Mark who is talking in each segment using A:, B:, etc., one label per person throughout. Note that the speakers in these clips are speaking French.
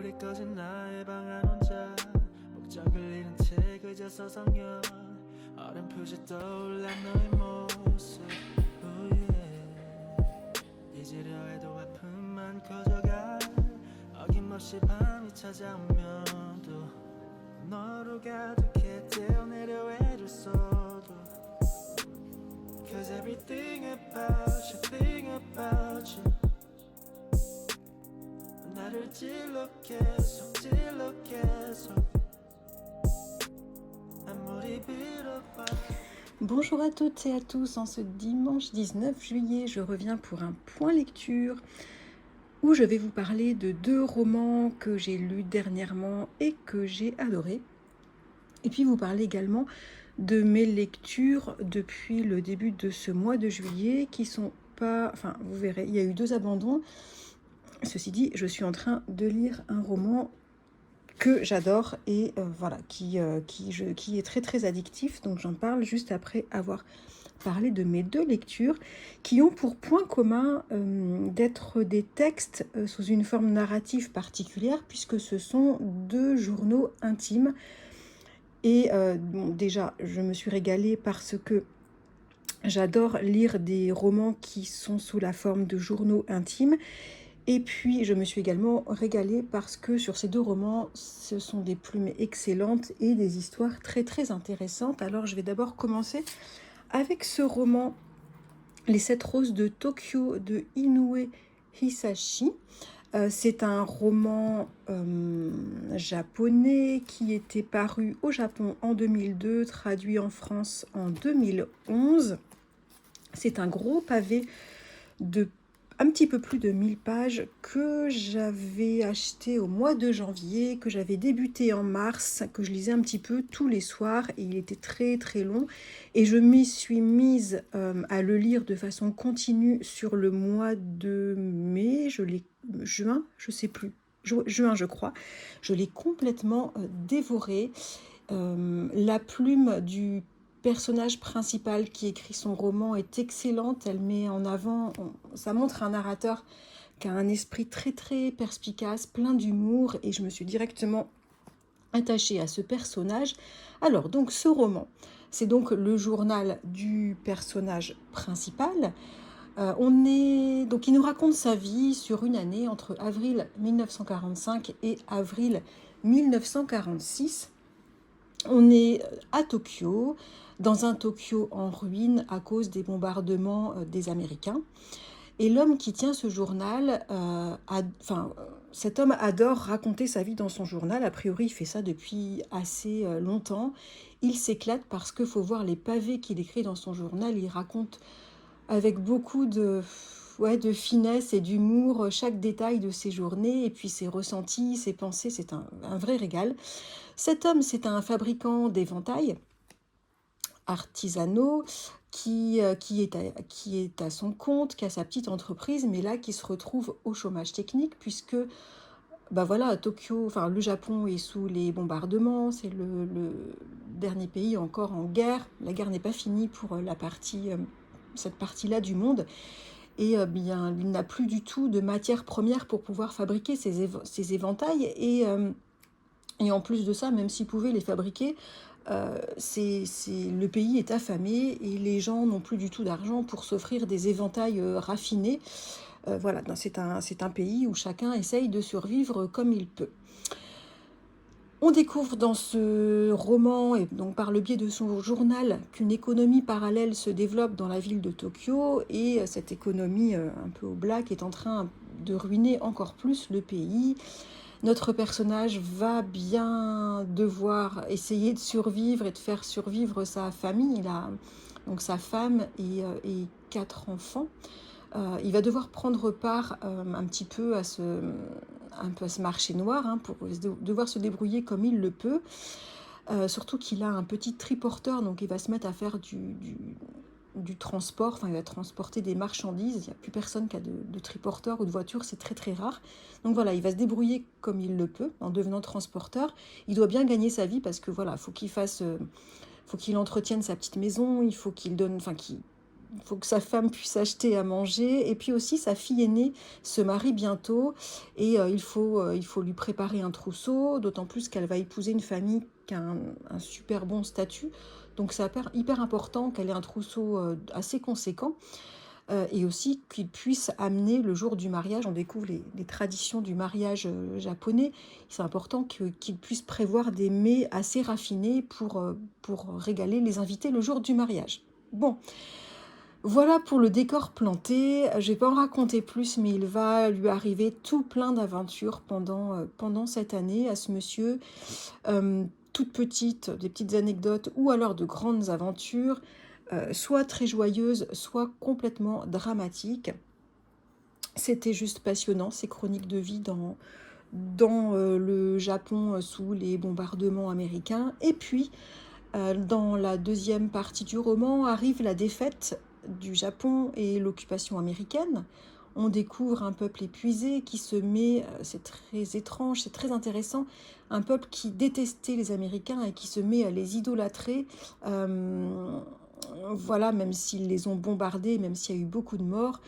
A: 불이 꺼진 나의 방 안 혼자 목적을 잃은 채 그저 서성여 어른 표시 떠올라 너의 모습 oh yeah. 잊으려 해도 아픔만 커져가 어김없이 밤이 찾아오면 또 너로 가득해 떼어내려 애를 써도 Cause everything about you 나를 찔러 계속 아무리 빌어봐.
B: Bonjour à toutes et à tous, en ce dimanche 19 juillet, je reviens pour un point lecture où je vais vous parler de 2 romans que j'ai lus dernièrement et que j'ai adorés. Et puis vous parler également de mes lectures depuis le début de ce mois de juillet qui sont pas... Enfin, vous verrez, il y a eu 2 abandons. Ceci dit, je suis en train de lire un roman que j'adore et voilà, qui est très très addictif. Donc j'en parle juste après avoir parlé de mes 2 lectures qui ont pour point commun d'être des textes sous une forme narrative particulière puisque ce sont 2 journaux intimes. Et bon, déjà, je me suis régalée parce que j'adore lire des romans qui sont sous la forme de journaux intimes. Et puis, je me suis également régalée parce que sur ces 2 romans, ce sont des plumes excellentes et des histoires très très intéressantes. Alors, je vais d'abord commencer avec ce roman, Les 7 roses de Tokyo de Inoue Hisashi. C'est un roman japonais qui était paru au Japon en 2002, traduit en France en 2011. C'est un gros pavé de un petit peu plus de 1000 pages que j'avais acheté au mois de janvier, que j'avais débuté en mars, que je lisais un petit peu tous les soirs et il était très très long et je m'y suis mise à le lire de façon continue sur le mois de mai, juin, je sais plus, juin je crois, je l'ai complètement dévoré. La plume du personnage principal qui écrit son roman est excellente, elle met en avant, ça montre un narrateur qui a un esprit très très perspicace, plein d'humour et je me suis directement attachée à ce personnage. Alors donc ce roman, c'est donc le journal du personnage principal. Donc il nous raconte sa vie sur une année entre avril 1945 et avril 1946. On est à Tokyo, dans un Tokyo en ruine à cause des bombardements des Américains. Et l'homme qui tient ce journal, cet homme adore raconter sa vie dans son journal. A priori, il fait ça depuis assez longtemps. Il s'éclate parce qu'il faut voir les pavés qu'il écrit dans son journal. Il raconte avec beaucoup de finesse et d'humour chaque détail de ses journées et puis ses ressentis, ses pensées. C'est un vrai régal. Cet homme, c'est un fabricant d'éventails artisanaux qui est à son compte, qui a sa petite entreprise, mais là qui se retrouve au chômage technique puisque à Tokyo, le Japon est sous les bombardements, c'est le dernier pays encore en guerre. La guerre n'est pas finie pour cette partie-là du monde. Et il n'a plus du tout de matière première pour pouvoir fabriquer ces éventails. Et en plus de ça, même s'il pouvait les fabriquer, le pays est affamé et les gens n'ont plus du tout d'argent pour s'offrir des éventails raffinés. C'est un pays où chacun essaye de survivre comme il peut. On découvre dans ce roman, et donc par le biais de son journal, qu'une économie parallèle se développe dans la ville de Tokyo et cette économie un peu au black est en train de ruiner encore plus le pays. Notre personnage va bien devoir essayer de survivre et de faire survivre sa famille. Il a donc sa femme et 4 enfants. Il va devoir prendre part un petit peu à ce marché noir pour devoir se débrouiller comme il le peut. Surtout qu'il a un petit triporteur, donc il va se mettre à faire du transport, il va transporter des marchandises. Il n'y a plus personne qui a de triporteur ou de voiture, c'est très très rare. Donc voilà, il va se débrouiller comme il le peut en devenant transporteur. Il doit bien gagner sa vie parce que faut qu'il entretienne sa petite maison, il faut qu'il donne, faut que sa femme puisse acheter à manger. Et puis aussi, sa fille aînée se marie bientôt et il faut lui préparer un trousseau, d'autant plus qu'elle va épouser une famille qui a un super bon statut. Donc c'est hyper important qu'elle ait un trousseau assez conséquent. Et aussi qu'il puisse amener le jour du mariage, on découvre les traditions du mariage japonais, c'est important qu'il puisse prévoir des mets assez raffinés pour régaler les invités le jour du mariage. Bon, voilà pour le décor planté, je ne vais pas en raconter plus, mais il va lui arriver tout plein d'aventures pendant cette année à ce monsieur, toutes petites, des petites anecdotes ou alors de grandes aventures, soit très joyeuses, soit complètement dramatiques. C'était juste passionnant, ces chroniques de vie dans le Japon sous les bombardements américains. Et puis, dans la deuxième partie du roman, arrive la défaite du Japon et l'occupation américaine. On découvre un peuple épuisé qui se met, c'est très étrange, c'est très intéressant, un peuple qui détestait les Américains et qui se met à les idolâtrer. Voilà, même s'ils les ont bombardés, même s'il y a eu beaucoup de morts.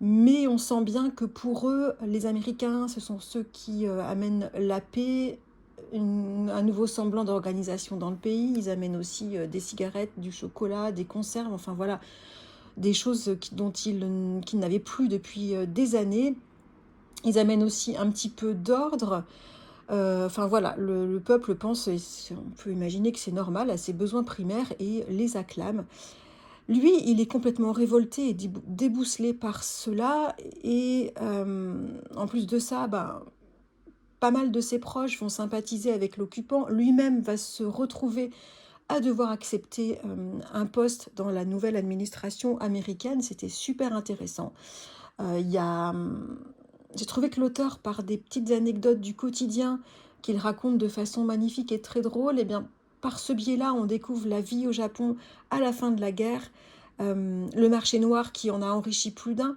B: Mais on sent bien que pour eux, les Américains, ce sont ceux qui amènent la paix, un nouveau semblant d'organisation dans le pays. Ils amènent aussi des cigarettes, du chocolat, des conserves, enfin voilà, des choses qu'ils n'avaient plus depuis des années. Ils amènent aussi un petit peu d'ordre. Enfin voilà, le peuple pense, on peut imaginer que c'est normal, à ses besoins primaires et les acclame. Lui, il est complètement révolté et débousselé par cela. Et en plus de ça, pas mal de ses proches vont sympathiser avec l'occupant. Lui-même va se retrouver à devoir accepter un poste dans la nouvelle administration américaine. C'était super intéressant. J'ai trouvé que l'auteur, par des petites anecdotes du quotidien qu'il raconte de façon magnifique et très drôle, eh bien, par ce biais-là, on découvre la vie au Japon à la fin de la guerre, le marché noir qui en a enrichi plus d'un,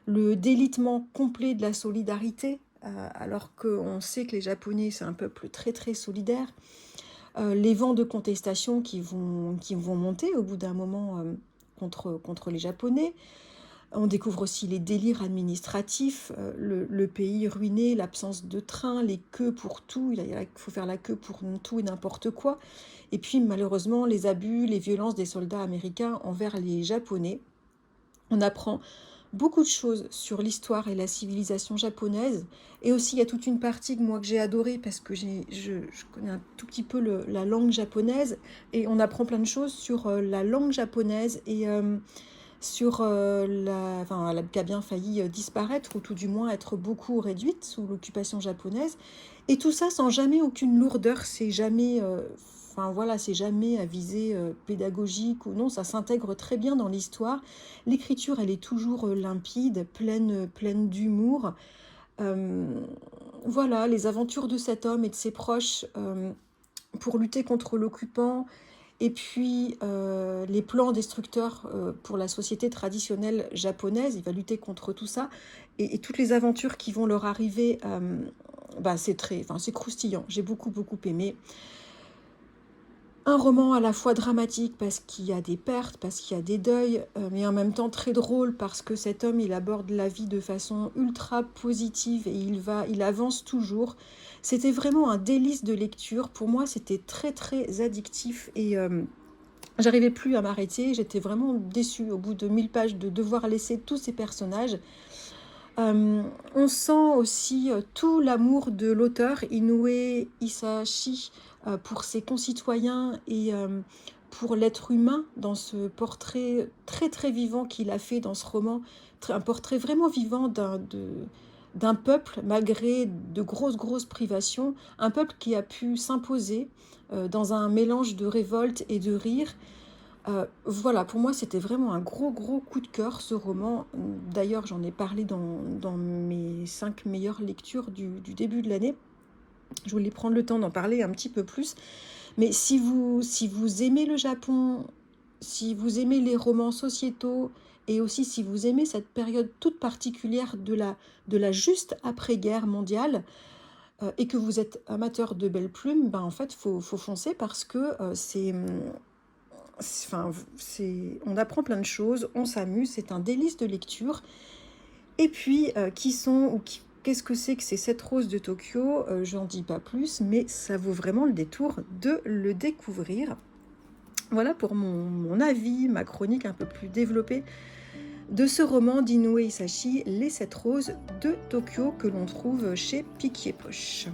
B: le délitement complet de la solidarité, alors qu'on sait que les Japonais, c'est un peuple très très solidaire, les vents de contestation qui vont monter au bout d'un moment contre les Japonais. On découvre aussi les délires administratifs, le pays ruiné, l'absence de train, les queues pour tout. Il faut faire la queue pour tout et n'importe quoi. Et puis malheureusement, les abus, les violences des soldats américains envers les Japonais. On apprend beaucoup de choses sur l'histoire et la civilisation japonaise. Et aussi, il y a toute une partie que j'ai adorée parce que je connais un tout petit peu la langue japonaise. Et on apprend plein de choses sur la langue japonaise et sur qui a bien failli disparaître ou tout du moins être beaucoup réduite sous l'occupation japonaise. Et tout ça sans jamais aucune lourdeur, c'est jamais à visée pédagogique ou non, ça s'intègre très bien dans l'histoire. L'écriture, elle est toujours limpide, pleine d'humour. Voilà, les aventures de cet homme et de ses proches pour lutter contre l'occupant, et puis les plans destructeurs pour la société traditionnelle japonaise. Il va lutter contre tout ça. Et toutes les aventures qui vont leur arriver, c'est croustillant. J'ai beaucoup aimé. Un roman à la fois dramatique parce qu'il y a des pertes, parce qu'il y a des deuils, mais en même temps très drôle parce que cet homme, il aborde la vie de façon ultra positive et il avance toujours. C'était vraiment un délice de lecture. Pour moi, c'était très très addictif et j'arrivais plus à m'arrêter. J'étais vraiment déçue au bout de 1000 pages de devoir laisser tous ces personnages. On sent aussi tout l'amour de l'auteur Inoue Isashi pour ses concitoyens et pour l'être humain dans ce portrait très très vivant qu'il a fait dans ce roman, un portrait vraiment vivant d'un peuple malgré de grosses privations, un peuple qui a pu s'imposer dans un mélange de révolte et de rire. Voilà, pour moi, c'était vraiment un gros coup de cœur, ce roman. D'ailleurs, j'en ai parlé dans mes 5 meilleures lectures du début de l'année. Je voulais prendre le temps d'en parler un petit peu plus. Mais si vous aimez le Japon, si vous aimez les romans sociétaux, et aussi si vous aimez cette période toute particulière de la juste après-guerre mondiale, et que vous êtes amateur de belles plumes, en fait, faut foncer parce que Enfin, on apprend plein de choses, on s'amuse, c'est un délice de lecture. Et puis, qu'est-ce que c'est ces 7 roses de Tokyo? J'en dis pas plus, mais ça vaut vraiment le détour de le découvrir. Voilà pour mon avis, ma chronique un peu plus développée de ce roman d'Inoue Hisashi, Les 7 roses de Tokyo, que l'on trouve chez Piquier Poche.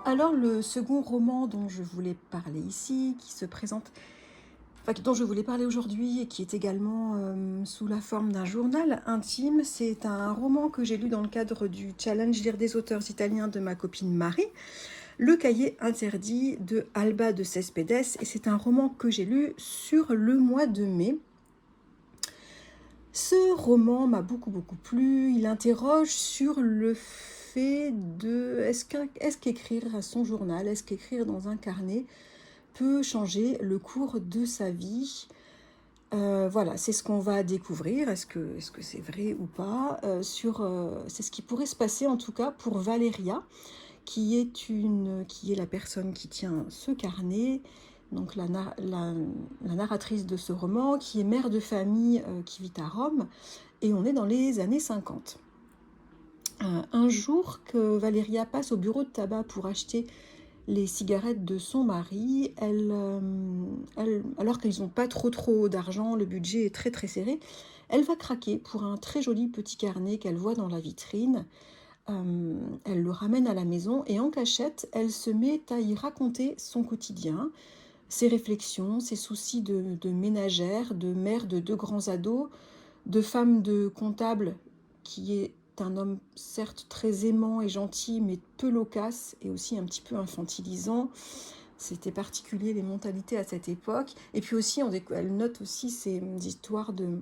B: Alors, le second roman dont je voulais parler ici, dont je voulais parler aujourd'hui et qui est également sous la forme d'un journal intime, c'est un roman que j'ai lu dans le cadre du challenge Lire des auteurs italiens de ma copine Marie, Le cahier interdit de Alba de Cespedes, et c'est un roman que j'ai lu sur le mois de mai. Ce roman m'a beaucoup plu. Il interroge sur le fait de est-ce qu'écrire à son journal, est-ce qu'écrire dans un carnet peut changer le cours de sa vie. Voilà, c'est ce qu'on va découvrir. Est-ce que c'est vrai ou pas, c'est ce qui pourrait se passer en tout cas pour Valeria, qui est la personne qui tient ce carnet, donc la narratrice de ce roman, qui est mère de famille, qui vit à Rome, et on est dans les années 50. Un jour que Valeria passe au bureau de tabac pour acheter les cigarettes de son mari, alors qu'ils n'ont pas trop d'argent, le budget est très serré, elle va craquer pour un très joli petit carnet qu'elle voit dans la vitrine. Elle le ramène à la maison et en cachette, elle se met à y raconter son quotidien, ses réflexions, ses soucis de ménagère, de mère de 2 grands ados, de femme de comptable qui est un homme certes très aimant et gentil, mais peu loquace et aussi un petit peu infantilisant. C'était particulier les mentalités à cette époque. Et puis aussi, elle note aussi ces histoires de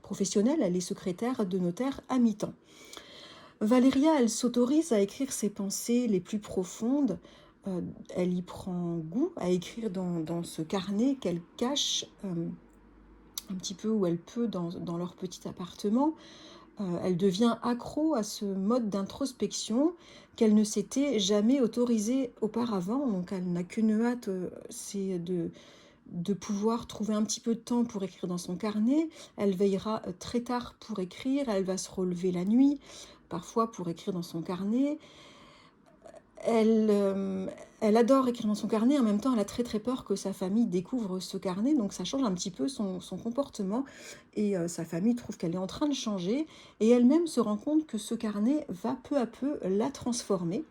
B: professionnelle, elle est secrétaire de notaire à mi-temps. Valéria, elle s'autorise à écrire ses pensées les plus profondes. Elle y prend goût à écrire dans ce carnet qu'elle cache un petit peu où elle peut dans leur petit appartement. Elle devient accro à ce mode d'introspection qu'elle ne s'était jamais autorisée auparavant. Donc elle n'a qu'une hâte, c'est de pouvoir trouver un petit peu de temps pour écrire dans son carnet. Elle veillera très tard pour écrire, elle va se relever la nuit, parfois pour écrire dans son carnet. Elle adore écrire dans son carnet, en même temps elle a très peur que sa famille découvre ce carnet, donc ça change un petit peu son comportement, et sa famille trouve qu'elle est en train de changer, et elle-même se rend compte que ce carnet va peu à peu la transformer.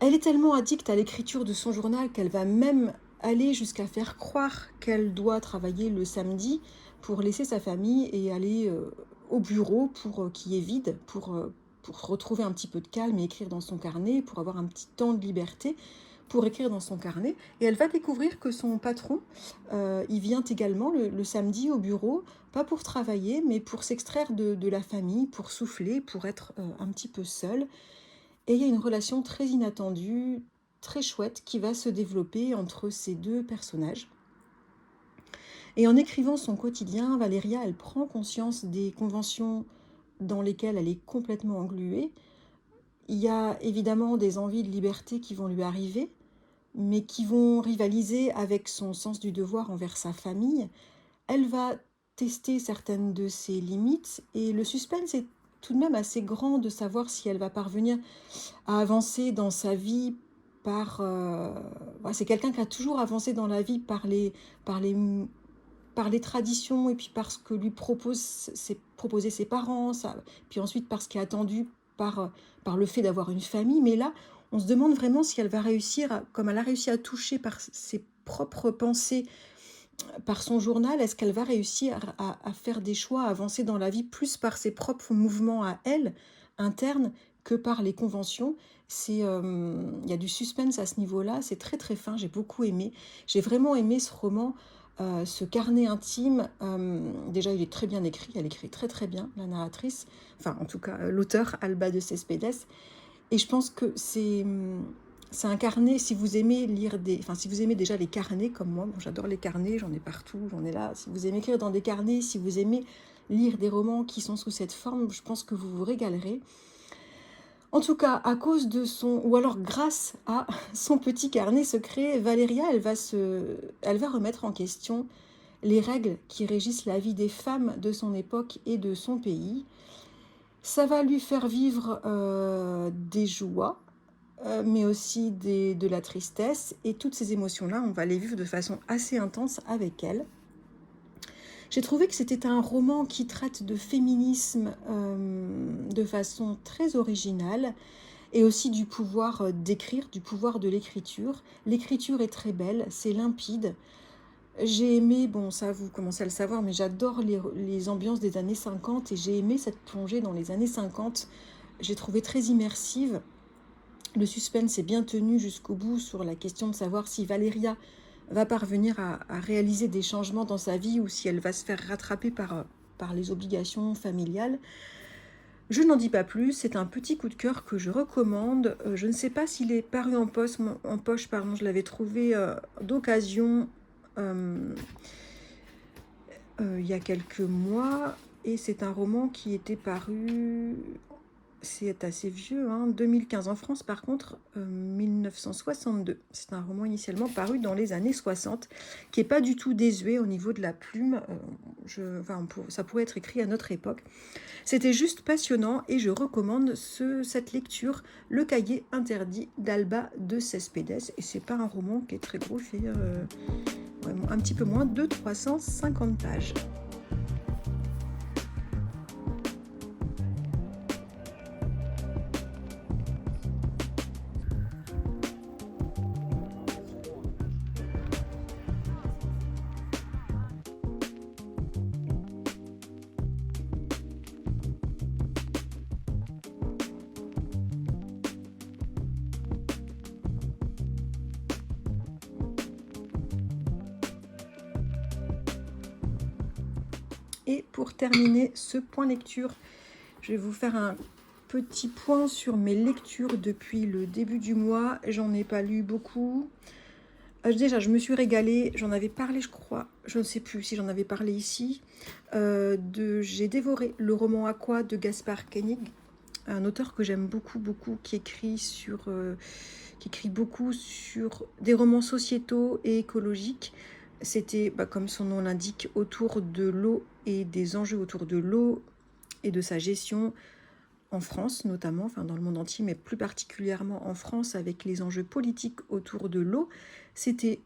B: Elle est tellement addicte à l'écriture de son journal qu'elle va même aller jusqu'à faire croire qu'elle doit travailler le samedi pour laisser sa famille et aller au bureau qui est vide, pour retrouver un petit peu de calme et écrire dans son carnet, pour avoir un petit temps de liberté pour écrire dans son carnet. Et elle va découvrir que son patron, il vient également le samedi au bureau, pas pour travailler, mais pour s'extraire de la famille, pour souffler, pour être un petit peu seule. Et il y a une relation très inattendue, très chouette, qui va se développer entre ces 2 personnages. Et en écrivant son quotidien, Valéria, elle prend conscience des conventions dans lesquelles elle est complètement engluée. Il y a évidemment des envies de liberté qui vont lui arriver, mais qui vont rivaliser avec son sens du devoir envers sa famille. Elle va tester certaines de ses limites, et le suspense est tout de même assez grand de savoir si elle va parvenir à avancer dans sa vie c'est quelqu'un qui a toujours avancé dans la vie par les traditions, et puis par ce que lui proposaient ses parents, puis ensuite par ce qui est attendu par le fait d'avoir une famille. Mais là, on se demande vraiment si elle va réussir, comme elle a réussi à toucher par ses propres pensées, par son journal, est-ce qu'elle va réussir à faire des choix, à avancer dans la vie plus par ses propres mouvements à elle, internes, que par les conventions. Il y a du suspense à ce niveau-là, c'est très très fin, j'ai beaucoup aimé. J'ai vraiment aimé ce roman, ce carnet intime. Déjà, il est très bien écrit, elle écrit très très bien, la narratrice, enfin en tout cas l'auteur Alba de Cespedes. Et je pense que c'est un carnet, si vous aimez lire enfin si vous aimez déjà les carnets comme moi, bon, j'adore les carnets, j'en ai partout, j'en ai là. Si vous aimez écrire dans des carnets, si vous aimez lire des romans qui sont sous cette forme, je pense que vous vous régalerez. En tout cas, à cause de ou alors grâce à son petit carnet secret, Valéria, elle va remettre en question les règles qui régissent la vie des femmes de son époque et de son pays. Ça va lui faire vivre des joies, mais aussi de la tristesse. Et toutes ces émotions-là, on va les vivre de façon assez intense avec elle. J'ai trouvé que c'était un roman qui traite de féminisme de façon très originale et aussi du pouvoir d'écrire, du pouvoir de l'écriture. L'écriture est très belle, c'est limpide. J'ai aimé, bon ça vous commencez à le savoir, mais j'adore les ambiances des années 50 et j'ai aimé cette plongée dans les années 50. J'ai trouvé très immersive. Le suspense est bien tenu jusqu'au bout sur la question de savoir si Valéria va parvenir à réaliser des changements dans sa vie ou si elle va se faire rattraper par les obligations familiales. Je n'en dis pas plus, c'est un petit coup de cœur que je recommande. Je ne sais pas s'il est paru en poche, je l'avais trouvé d'occasion il y a quelques mois et c'est un roman qui était paru, c'est assez vieux, 2015 en France par contre, 1962. C'est un roman initialement paru dans les années 60 qui n'est pas du tout désuet au niveau de la plume. Ça pourrait être écrit à notre époque. C'était juste passionnant et je recommande cette lecture, Le cahier interdit d'Alba de Cespedes. Et c'est pas un roman qui est très gros, il fait vraiment un petit peu moins de 350 pages. Et pour terminer ce point lecture, je vais vous faire un petit point sur mes lectures depuis le début du mois. J'en ai pas lu beaucoup. Déjà, je me suis régalée. J'en avais parlé, je crois. Je ne sais plus si j'en avais parlé ici. J'ai dévoré le roman Aqua de Gaspard Koenig, un auteur que j'aime beaucoup, qui écrit beaucoup sur des romans sociétaux et écologiques. C'était, comme son nom l'indique, autour de l'eau et des enjeux autour de l'eau et de sa gestion en France notamment, enfin dans le monde entier, mais plus particulièrement en France avec les enjeux politiques autour de l'eau. C'était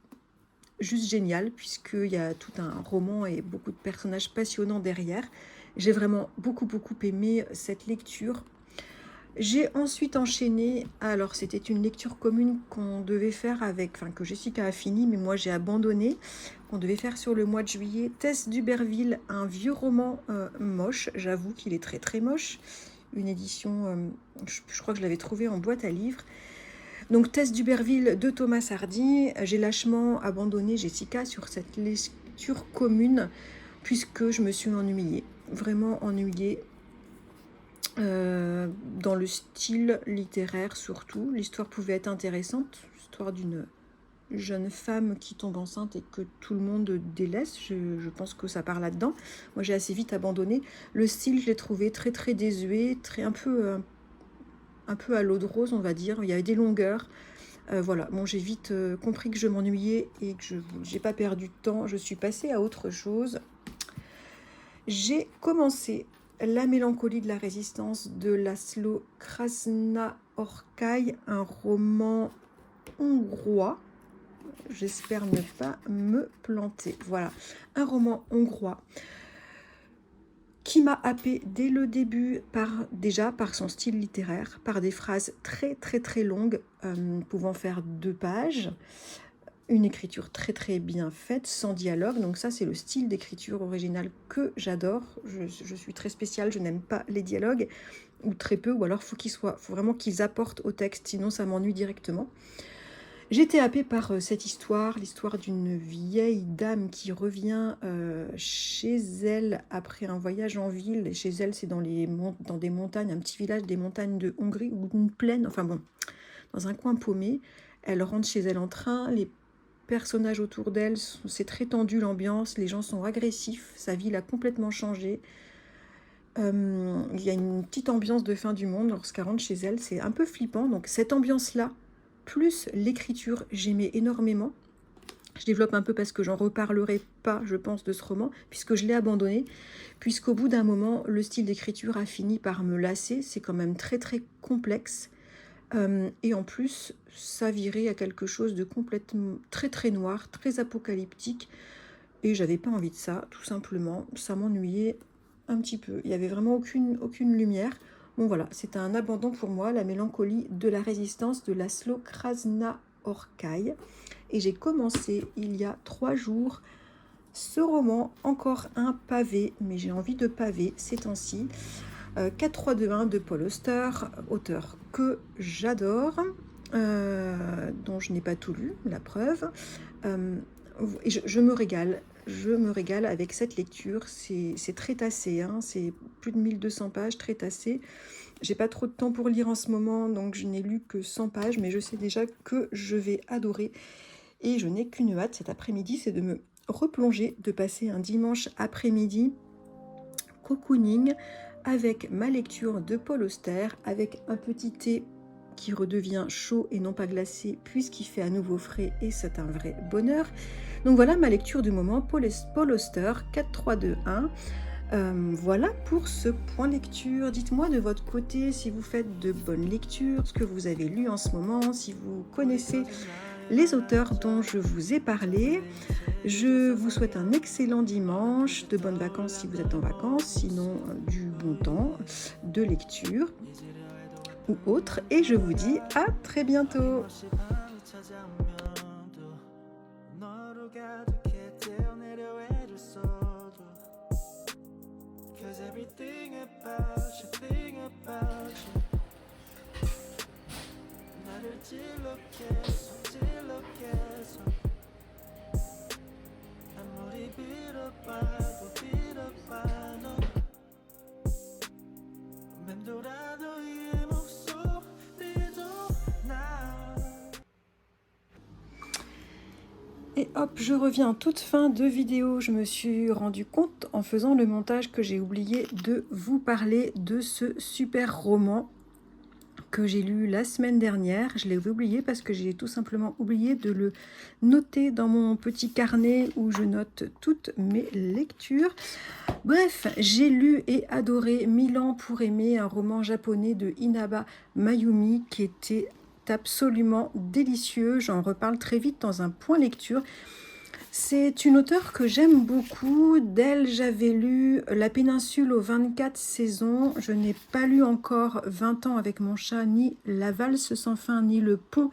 B: juste génial puisqu'il y a tout un roman et beaucoup de personnages passionnants derrière. J'ai vraiment beaucoup aimé cette lecture. J'ai ensuite enchaîné, alors c'était une lecture commune qu'on devait faire que Jessica a fini, mais moi j'ai abandonné, qu'on devait faire sur le mois de juillet, Tess d'Uberville, un vieux roman moche, j'avoue qu'il est très moche, une édition, je crois que je l'avais trouvé en boîte à livres. Donc Tess d'Uberville de Thomas Hardy, j'ai lâchement abandonné Jessica sur cette lecture commune, puisque je me suis ennuyée, vraiment ennuyée. Dans le style littéraire surtout. L'histoire pouvait être intéressante, l'histoire d'une jeune femme qui tombe enceinte et que tout le monde délaisse, je pense que ça part là-dedans. Moi j'ai assez vite abandonné. Le style, je l'ai trouvé très désuet, un peu à l'eau de rose on va dire, il y avait des longueurs. Voilà, bon, j'ai vite compris que je m'ennuyais et que j'ai pas perdu de temps, je suis passée à autre chose. J'ai commencé La mélancolie de la résistance de László Krasna-Orkai, un roman hongrois. J'espère ne pas me planter. Voilà, un roman hongrois qui m'a happée dès le début par son style littéraire, par des phrases très longues, pouvant faire 2 pages. une écriture très très bien faite, sans dialogue. Donc ça, c'est le style d'écriture originale que j'adore. Je suis très spéciale, je n'aime pas les dialogues, ou très peu, ou alors faut vraiment qu'ils apportent au texte, sinon ça m'ennuie directement. J'étais happée par cette histoire, l'histoire d'une vieille dame qui revient chez elle après un voyage en ville. Et chez elle, c'est dans des montagnes, un petit village des montagnes de Hongrie, ou une plaine, enfin bon, dans un coin paumé. Elle rentre chez elle en train, les personnages autour d'elle, c'est très tendu l'ambiance, les gens sont agressifs, sa vie l'a complètement changé. Il y a une petite ambiance de fin du monde lorsqu'elle rentre chez elle, c'est un peu flippant. Donc cette ambiance-là, plus l'écriture, j'aimais énormément. Je développe un peu parce que j'en reparlerai pas, je pense, de ce roman, puisque je l'ai abandonné, puisqu'au bout d'un moment, le style d'écriture a fini par me lasser. C'est quand même très très complexe. Et en plus, ça virait à quelque chose de complètement très très noir, très apocalyptique. Et j'avais pas envie de ça, tout simplement. Ça m'ennuyait un petit peu. Il n'y avait vraiment aucune lumière. Bon voilà, c'est un abandon pour moi, La mélancolie de la résistance de Laszlo Krasna-Orkai. Et j'ai commencé il y a 3 jours ce roman, encore un pavé, mais j'ai envie de pavé ces temps-ci. 4321 de Paul Auster, auteur que j'adore, dont je n'ai pas tout lu, la preuve. Et je me régale avec cette lecture. C'est très tassé, hein, c'est plus de 1200 pages, très tassé. J'ai pas trop de temps pour lire en ce moment, donc je n'ai lu que 100 pages, mais je sais déjà que je vais adorer. Et je n'ai qu'une hâte cet après-midi, c'est de me replonger, de passer un dimanche après-midi cocooning avec ma lecture de Paul Auster, avec un petit thé qui redevient chaud et non pas glacé puisqu'il fait à nouveau frais et c'est un vrai bonheur. Donc voilà ma lecture du moment, Paul Auster 4321. Voilà pour ce point lecture. Dites-moi de votre côté si vous faites de bonnes lectures, ce que vous avez lu en ce moment, si vous connaissez les auteurs dont je vous ai parlé. Je vous souhaite un excellent dimanche, de bonnes vacances si vous êtes en vacances, sinon du bon temps de lecture ou autre. Et je vous dis à très bientôt. Et hop, je reviens toute fin de vidéo. Je me suis rendu compte en faisant le montage que j'ai oublié de vous parler de ce super roman que j'ai lu la semaine dernière. Je l'ai oublié parce que j'ai tout simplement oublié de le noter dans mon petit carnet où je note toutes mes lectures. Bref, j'ai lu et adoré 1000 ans pour aimer, un roman japonais de Inaba Mayumi qui était absolument délicieux. J'en reparle très vite dans un point lecture. C'est une auteure que j'aime beaucoup. D'elle, j'avais lu La péninsule aux 24 saisons. Je n'ai pas lu encore 20 ans avec mon chat, ni La valse sans fin, ni Le pont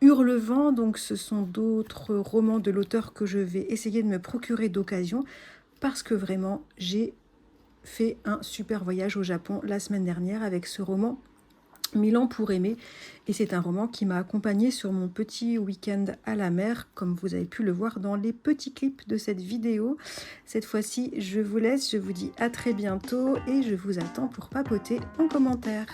B: hurlevent. Donc ce sont d'autres romans de l'auteur que je vais essayer de me procurer d'occasion parce que vraiment, j'ai fait un super voyage au Japon la semaine dernière avec ce roman 1000 ans pour aimer, et c'est un roman qui m'a accompagnée sur mon petit week-end à la mer, comme vous avez pu le voir dans les petits clips de cette vidéo. Cette fois-ci, je vous laisse, je vous dis à très bientôt et je vous attends pour papoter en commentaire.